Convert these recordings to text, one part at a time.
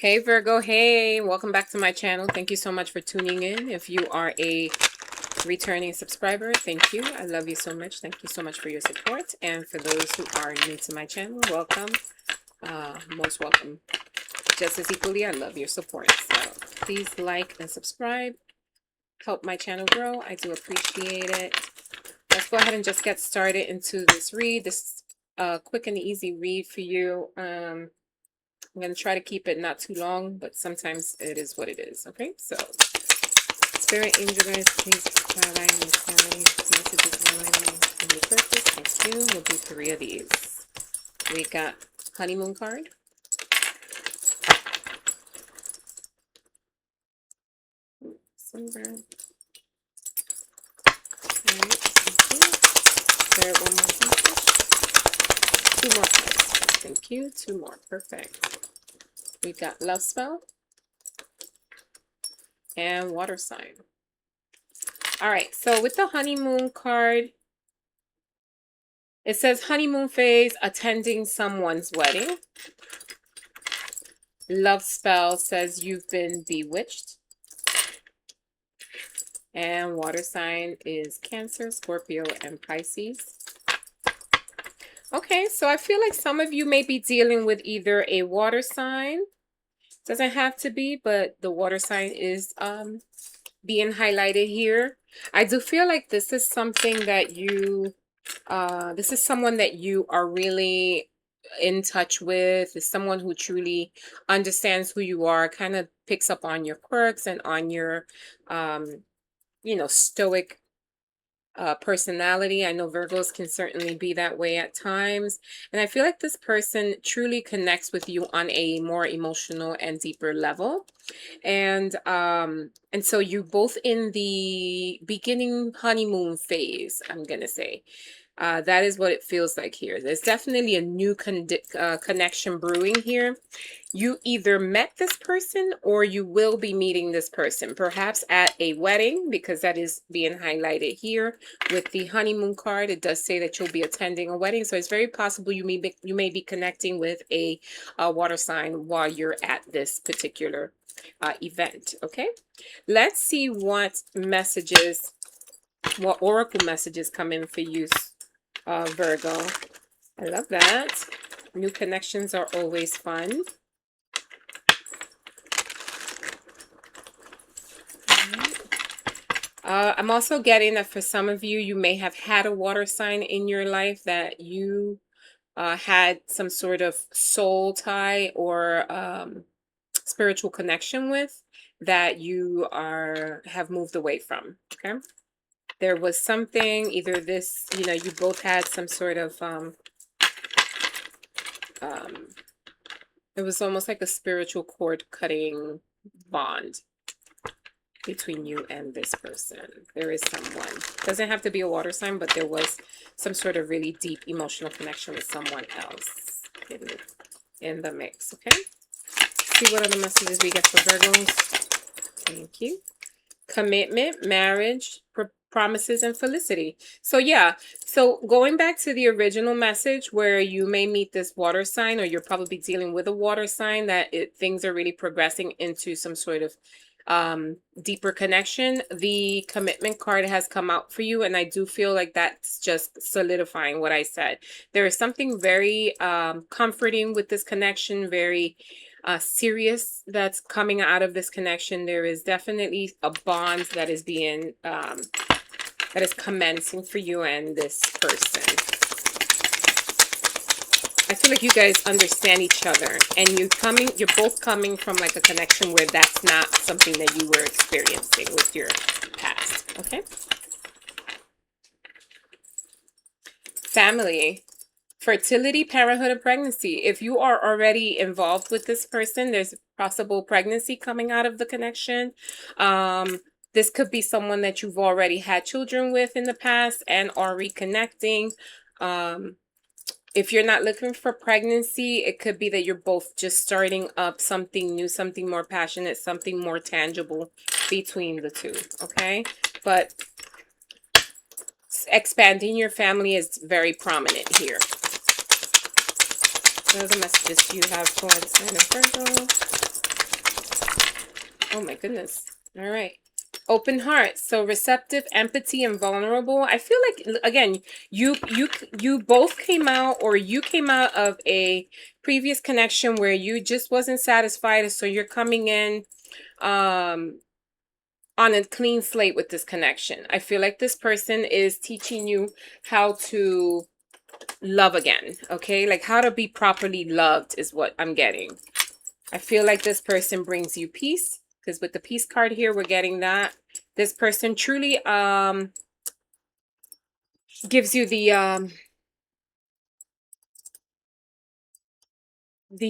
Hey Virgo, hey, welcome back to my channel. Thank you so much for tuning in. If you are a returning subscriber, thank you. I love you so much. Thank you so much for your support. And for those who are new to my channel, welcome. Most welcome. Just as equally, I love your support. So please like and subscribe. Help my channel grow. I do appreciate it. Let's go ahead and just get started into this read. This quick and easy read for you. I'm going to try to keep it not too long, but sometimes it is what it is. Okay, so Spirit Angel guys, please highlight and tell me messages on your purpose. Thank you. We'll do 3 of these. We got Honeymoon card. Silver. Alright, thank you. Spirit, one more message. 2 more cards. Thank you. 2 more. Perfect. We got Love Spell and Water Sign. All right, so with the Honeymoon card, it says honeymoon phase, attending someone's wedding. Love Spell says you've been bewitched. And Water Sign is Cancer, Scorpio, and Pisces. Okay, so I feel like some of you may be dealing with either a water sign. Doesn't have to be, but the water sign is being highlighted here. I do feel like this is something that you, this is someone that you are really in touch with. Is someone who truly understands who you are, kind of picks up on your quirks and on your, you know, stoic personality. I know Virgos can certainly be that way at times. And I feel like this person truly connects with you on a more emotional and deeper level. And so you both in the beginning honeymoon phase, I'm gonna say. That is what it feels like here. There's definitely a new connection brewing here. You either met this person or you will be meeting this person, perhaps at a wedding, because that is being highlighted here with the honeymoon card. It does say that you'll be attending a wedding, so it's very possible you may be connecting with a water sign while you're at this particular event. Okay, let's see what messages, what oracle messages come in for you, Virgo. I love that. New connections are always fun. I'm also getting that for some of you, you may have had a water sign in your life that you had some sort of soul tie or spiritual connection with that you have moved away from. Okay, there was something, either this, you know, you both had some sort of it was almost like a spiritual cord cutting bond between you and this person. There is someone, doesn't have to be a water sign, but there was some sort of really deep emotional connection with someone else in the mix. Okay, see what other messages we get for Virgos. Thank you. Commitment, marriage, promises, and felicity. So yeah, so going back to the original message where you may meet this water sign, or you're probably dealing with a water sign, that things are really progressing into some sort of deeper connection. The commitment card has come out for you, and I do feel like that's just solidifying what I said. There is something very comforting with this connection, very serious that's coming out of this connection. There is definitely a bond that is being that is commencing for you and this person. I feel like you guys understand each other, and you're both coming from like a connection where that's not something that you were experiencing with your past. Okay, family, fertility, parenthood, and pregnancy. If you are already involved with this person, there's possible pregnancy coming out of the connection. This could be someone that you've already had children with in the past and are reconnecting. If you're not looking for pregnancy, it could be that you're both just starting up something new, something more passionate, something more tangible between the two. Okay, but expanding your family is very prominent here. What are the messages you have for the sign of Virgo? Oh my goodness. All right. Open heart. So receptive, empathy, and vulnerable. I feel like, again, you both came out, or you came out of a previous connection where you just wasn't satisfied. So you're coming in on a clean slate with this connection. I feel like this person is teaching you how to love again. Okay. Like how to be properly loved is what I'm getting. I feel like this person brings you peace, because with the peace card here, we're getting that. This person truly gives you the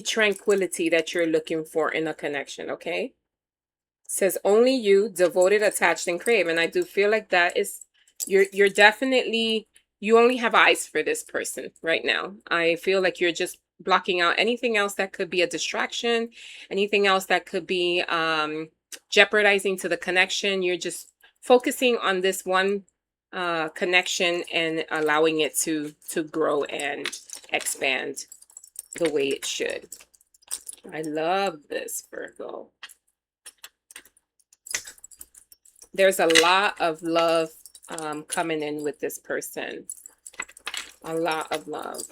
tranquility that you're looking for in a connection, okay? Says only you, devoted, attached, and crave. And I do feel like that is, you're definitely, you only have eyes for this person right now. I feel like you're just blocking out anything else that could be a distraction, anything else that could be jeopardizing to the connection. You're just focusing on this one connection and allowing it to grow and expand the way it should. I love this, Virgo. There's a lot of love coming in with this person. A lot of love.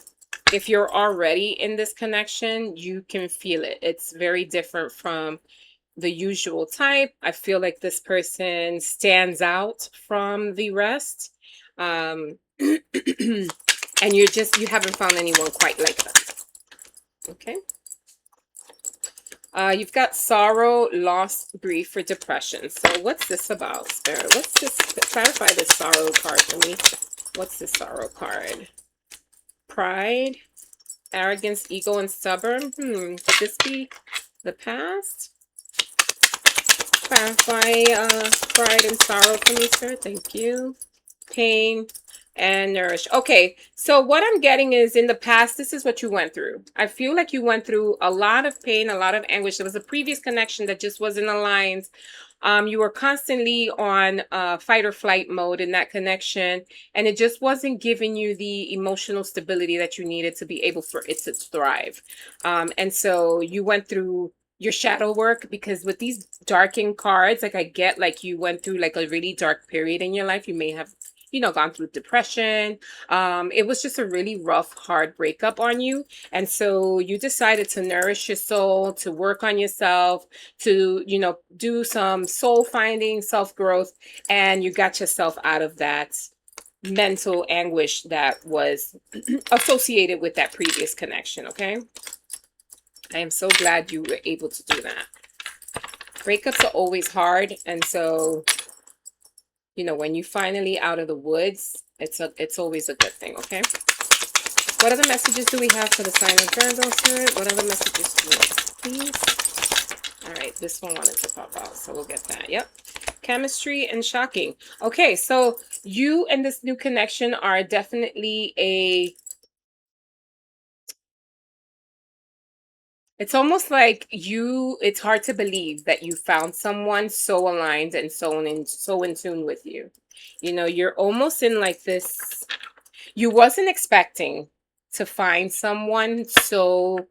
If you're already in this connection, you can feel it. It's very different from the usual type. I feel like this person stands out from the rest. And you haven't found anyone quite like that. Okay. You've got sorrow, loss, grief, or depression. So what's this about, Spirit? What's this? Clarify this sorrow card for me. What's this sorrow card? Pride, arrogance, ego, and stubborn. Could this be the past? Clarify pride and sorrow for me, Spirit. Thank you. Pain and nourish. Okay, so what I'm getting is, in the past, this is what you went through. I feel like you went through a lot of pain, a lot of anguish. There was a previous connection that just wasn't aligned. You were constantly on fight or flight mode in that connection, and it just wasn't giving you the emotional stability that you needed to be able for it to thrive. And so you went through your shadow work, because with these darkened cards, like I get like you went through like a really dark period in your life. You may have, you know, gone through depression. It was just a really rough, hard breakup on you. And so you decided to nourish your soul, to work on yourself, to, you know, do some soul finding, self-growth, and you got yourself out of that mental anguish that was associated with that previous connection, okay? I am so glad you were able to do that. Breakups are always hard, and so, you know, when you finally out of the woods, it's always a good thing, okay? What other messages do we have for the sign of Virgo, Spirit? What other messages do we have, please? All right, this one wanted to pop out, so we'll get that. Yep. Chemistry and shocking. Okay, so you and this new connection are definitely it's almost like it's hard to believe that you found someone so aligned and so in tune with you. You know, you're almost in like this, you wasn't expecting to find someone so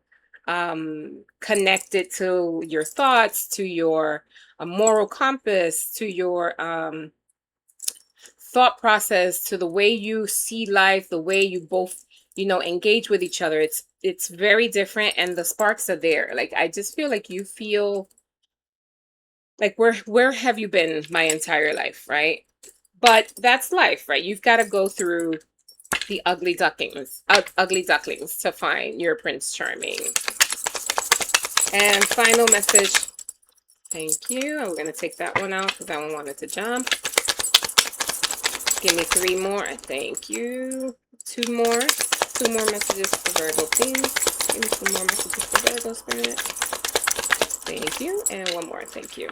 connected to your thoughts, to your moral compass, to your thought process, to the way you see life, the way you both, you know, engage with each other. It's very different, and the sparks are there. Like I just feel like you feel like where have you been my entire life, right? But that's life, right? You've got to go through the ugly ducklings to find your Prince Charming. And final message. Thank you. I'm going to take that one out because that one wanted to jump. Give me 3 more. Thank you. 2 more. 2 more messages for Virgo, please. Give me 2 more messages for Virgo, Spirit. Thank you. And 1 more. Thank you.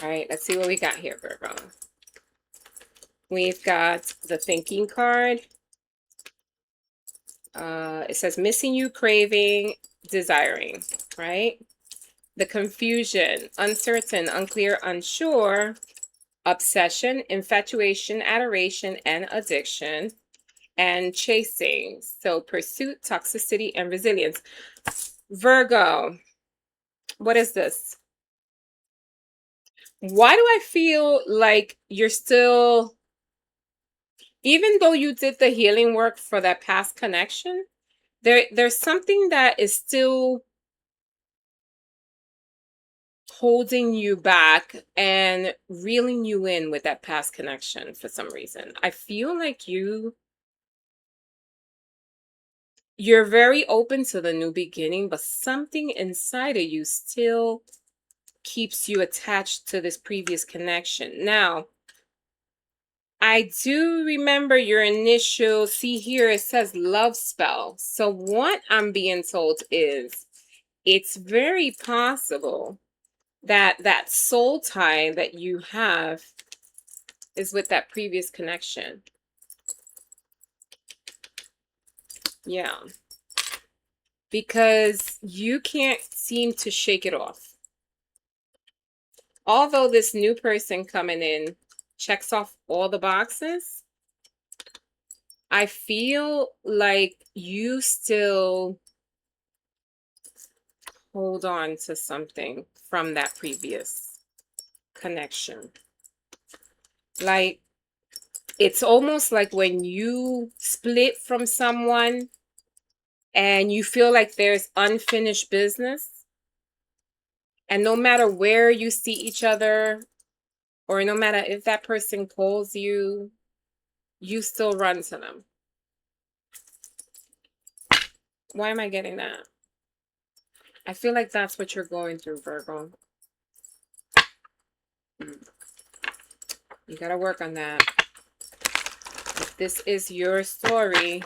All right. Let's see what we got here, Virgo. We've got the thinking card. It says missing you, craving, desiring, right? The confusion, uncertain, unclear, unsure, obsession, infatuation, adoration, and addiction, and chasing. So pursuit, toxicity, and resilience. Virgo, What is this? Why do I feel like you're still, even though you did the healing work for that past connection, there's something that is still holding you back and reeling you in with that past connection for some reason. I feel like you're very open to the new beginning, but something inside of you still keeps you attached to this previous connection. Now, I do remember your initial, see here, it says love spell. So what I'm being told is it's very possible that that soul tie that you have is with that previous connection. Yeah. Because you can't seem to shake it off. Although this new person coming in checks off all the boxes, I feel like you still hold on to something from that previous connection. Like, it's almost like when you split from someone and you feel like there's unfinished business, and no matter where you see each other, or no matter if that person calls you, you still run to them. Why am I getting that? I feel like that's what you're going through, Virgo. You gotta work on that. If this is your story,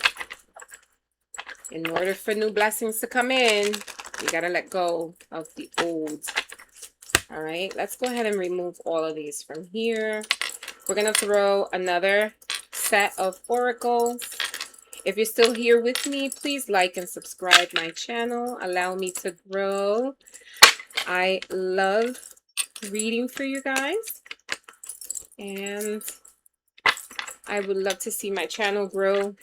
in order for new blessings to come in, you gotta let go of the old. All right, let's go ahead and remove all of these from here. We're gonna throw another set of oracles. If you're still here with me, please like and subscribe my channel. Allow me to grow. I love reading for you guys, and I would love to see my channel grow.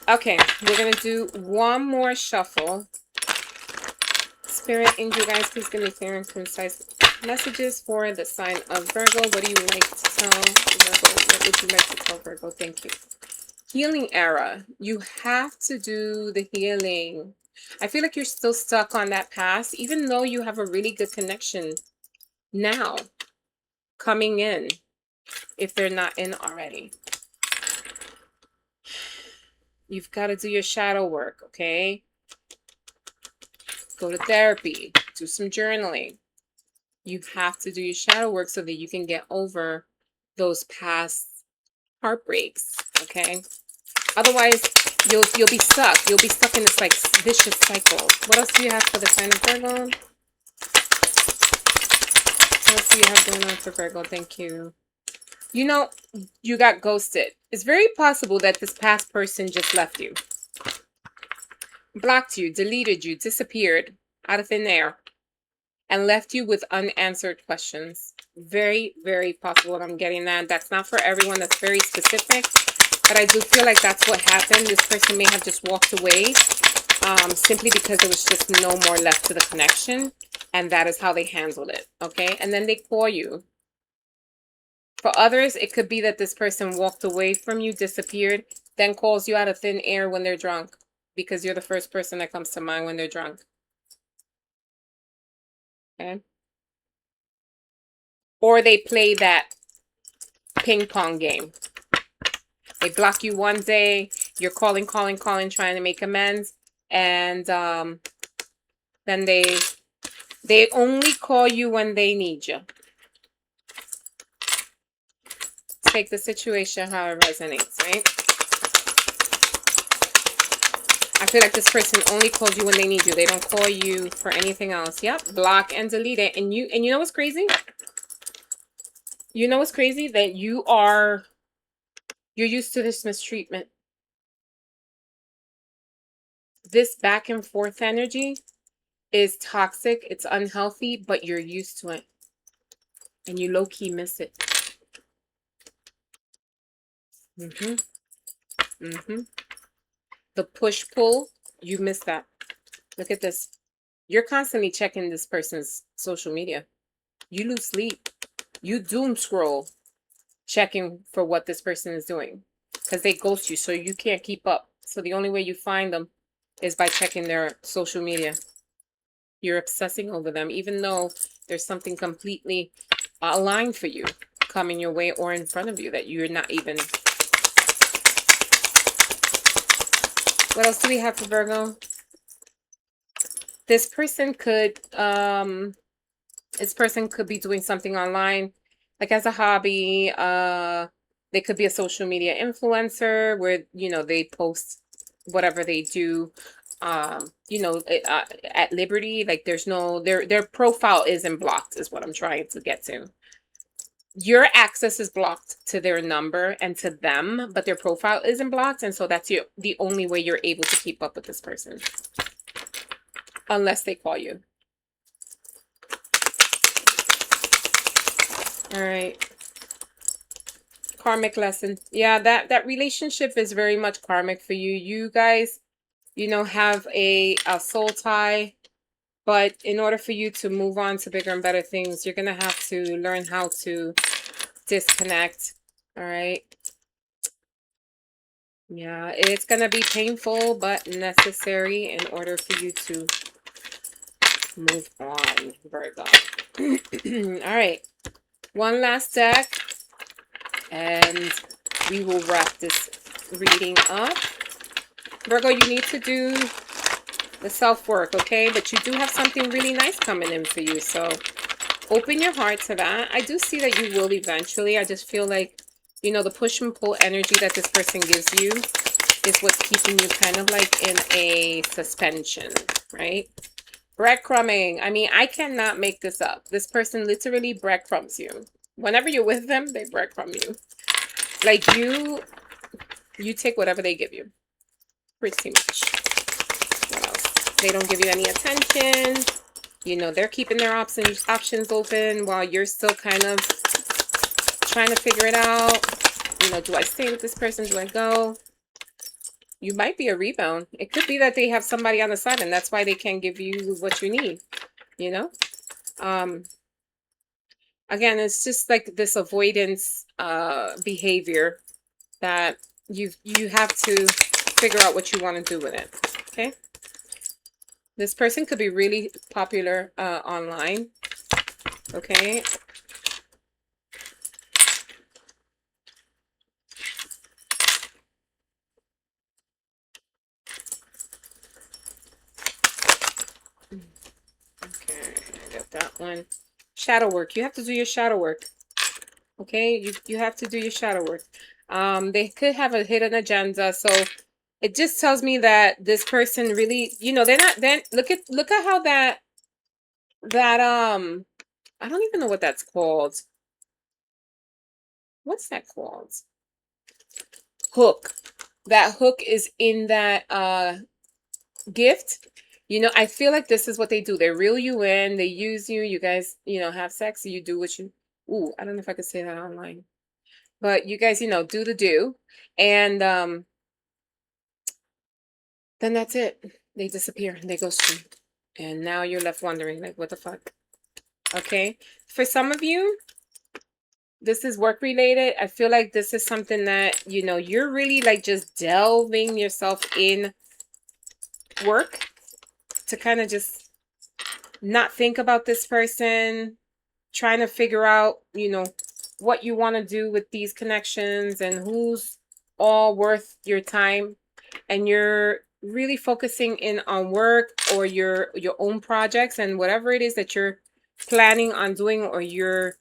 Okay, we're gonna do one more shuffle. Spirit, angel guys, please give me clear and concise messages for the sign of Virgo. What do you like to tell Virgo? What would you like to tell Virgo? Thank you. Healing era. You have to do the healing. I feel like you're still stuck on that past, even though you have a really good connection now coming in, if they're not in already. You've got to do your shadow work, okay? Go to therapy, do some journaling. You have to do your shadow work so that you can get over those past heartbreaks, okay? Otherwise, you'll be stuck. You'll be stuck in this like vicious cycle. What else do you have for the sign of Virgo? What else do you have going on for Virgo? Thank you. You know, you got ghosted. It's very possible that this past person just left you. Blocked you, deleted you, disappeared out of thin air, and left you with unanswered questions. Very, very possible. I'm getting that. That's not for everyone. That's very specific. But I do feel like that's what happened. This person may have just walked away simply because there was just no more left to the connection. And that is how they handled it. Okay. And then they call you. For others, it could be that this person walked away from you, disappeared, then calls you out of thin air when they're drunk. Because you're the first person that comes to mind when they're drunk. Okay. Or they play that ping pong game. They block you one day, you're calling, trying to make amends, and then they only call you when they need you. Take the situation how it resonates, right? I feel like this person only calls you when they need you. They don't call you for anything else. Yep, block and delete it. And you know what's crazy? You know what's crazy? That you're used to this mistreatment. This back and forth energy is toxic. It's unhealthy, but you're used to it. And you low-key miss it. The push-pull, you miss that. Look at this. You're constantly checking this person's social media. You lose sleep. You doom scroll, checking for what this person is doing, because they ghost you, so you can't keep up. So the only way you find them is by checking their social media. You're obsessing over them, even though there's something completely aligned for you coming your way or in front of you that you're not even. What else do we have for Virgo? This person could be doing something online, like as a hobby. They could be a social media influencer where, you know, they post whatever they do, you know, at liberty. Like there's no, their profile isn't blocked, is what I'm trying to get to. Your access is blocked to their number and to them, but their profile isn't blocked, and so that's the only way you're able to keep up with this person, unless they call you. All right. Karmic lesson. Yeah, that relationship is very much karmic for you. You guys, you know, have a soul tie, but in order for you to move on to bigger and better things, you're gonna have to learn how to disconnect. All right. Yeah, it's gonna be painful but necessary in order for you to move on, Virgo. All right. One last deck, and we will wrap this reading up. Virgo, you need to do the self-work, okay? But you do have something really nice coming in for you, so open your heart to that. I do see that you will eventually. I just feel like, you know, the push and pull energy that this person gives you is what's keeping you kind of like in a suspension, right? Breadcrumbing. I mean, I cannot make this up. This person literally breadcrumbs you. Whenever you're with them, they breadcrumb you. Like you take whatever they give you. Pretty much. What else? They don't give you any attention. You know, they're keeping their options open while you're still kind of trying to figure it out. You know, do I stay with this person? Do I go? You might be a rebound. It could be that they have somebody on the side and that's why they can't give you what you need, you know? Again, it's just like this avoidance behavior that you have to figure out what you want to do with it, okay? This person could be really popular online, okay? Okay, I got that one. Shadow work. You have to do your shadow work. Okay, you have to do your shadow work. They could have a hidden agenda, so it just tells me that this person really, you know, they're not. Then look at how that I don't even know what that's called. What's that called? Hook. That hook is in that gift. You know, I feel like this is what they do. They reel you in, they use you, you guys, you know, have sex, you do what you, ooh, I don't know if I could say that online. But you guys, you know, do the do. And then that's it. They disappear. They go straight. And now you're left wondering, like, what the fuck? Okay. For some of you, this is work related. I feel like this is something that, you know, you're really like just delving yourself in work to kind of just not think about this person, trying to figure out, you know, what you want to do with these connections and who's all worth your time. And you're really focusing in on work or your own projects and whatever it is that you're planning on doing or you're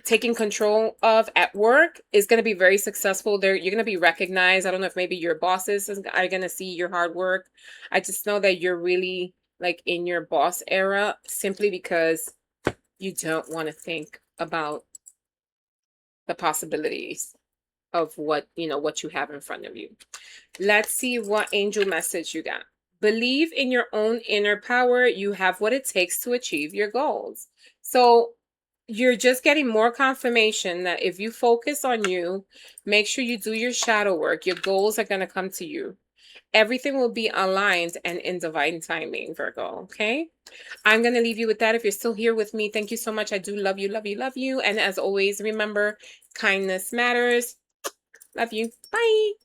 taking control of at work is going to be very successful. There, you're going to be recognized. I don't know if maybe your bosses are going to see your hard work. I just know that you're really like in your boss era simply because you don't want to think about the possibilities of what, you know, what you have in front of you. Let's see what angel message you got. Believe in your own inner power. You have what it takes to achieve your goals. So you're just getting more confirmation that if you focus on you, make sure you do your shadow work, your goals are going to come to you. everything will be aligned and in divine timing, Virgo, okay? I'm going to leave you with that. If you're still here with me, thank you so much. I do love you, love you, love you. And as always, remember, kindness matters. Love you. Bye.